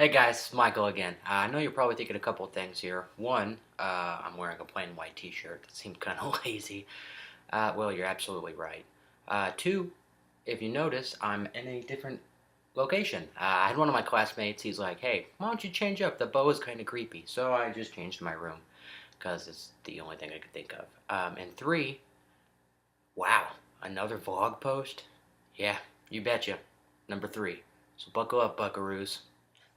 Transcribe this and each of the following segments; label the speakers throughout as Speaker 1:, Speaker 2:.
Speaker 1: Hey guys, it's Michael again. I know you're probably thinking a couple of things here. One, I'm wearing a plain white t-shirt. That seemed kind of lazy. Well, you're absolutely right. Two, if you notice, I'm in a different location. I had one of my classmates, he's like, hey, why don't you change up? The bow is kind of creepy. So I just changed my room because it's the only thing I could think of. And three, wow, another vlog post? Yeah, you betcha. Number three. So buckle up, buckaroos.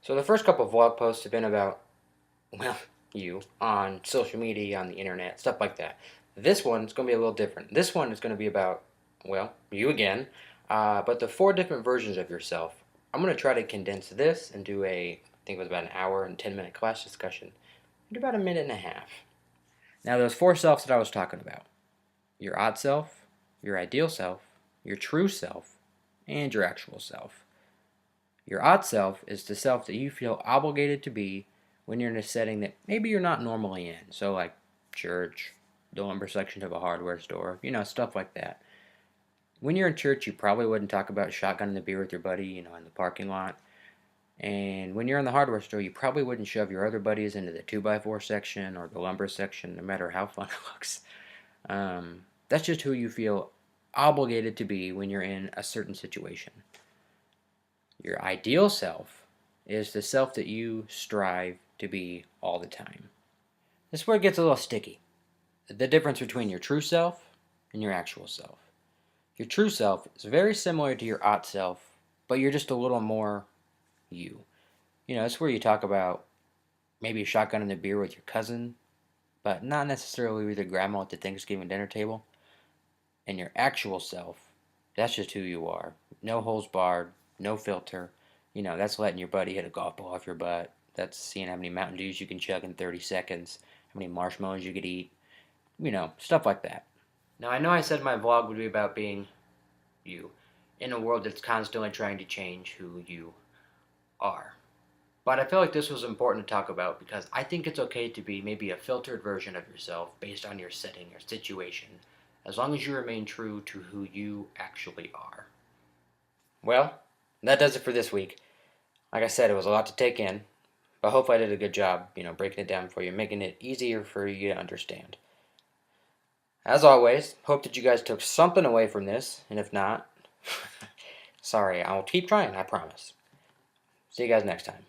Speaker 1: So the first couple of vlog posts have been about, well, you on social media, on the internet, stuff like that. This one's going to be a little different. This one is going to be about, well, you again, but the four different versions of yourself. I'm going to try to condense this into I think it was about an hour and 10-minute class discussion, into about a minute and a half. Now, those four selves that I was talking about, your odd self, your ideal self, your true self, and your actual self. Your odd self is the self that you feel obligated to be when you're in a setting that maybe you're not normally in. So, like church, the lumber section of a hardware store, stuff like that. When you're in church, you probably wouldn't talk about shotgunning the beer with your buddy, in the parking lot. And when you're in the hardware store, you probably wouldn't shove your other buddies into the 2x4 section or the lumber section, no matter how fun it looks. That's just who you feel obligated to be when you're in a certain situation. Your ideal self is the self that you strive to be all the time. This is where it gets a little sticky. The difference between your true self and your actual self. Your true self is very similar to your odd self, but you're just a little more you. It's where you talk about maybe shotgunning the beer with your cousin, but not necessarily with your grandma at the Thanksgiving dinner table. And your actual self, that's just who you are. No holes barred, no filter. That's letting your buddy hit a golf ball off your butt. That's seeing how many Mountain Dews you can chug in 30 seconds, how many marshmallows you could eat, stuff like that. Now, I know I said my vlog would be about being you in a world that's constantly trying to change who you are. But I feel like this was important to talk about because I think it's okay to be maybe a filtered version of yourself based on your setting, your situation, as long as you remain true to who you actually are. Well, that does it for this week. Like I said, it was a lot to take in, but hopefully I did a good job, breaking it down for you, making it easier for you to understand. As always, hope that you guys took something away from this, and if not, sorry, I'll keep trying, I promise. See you guys next time.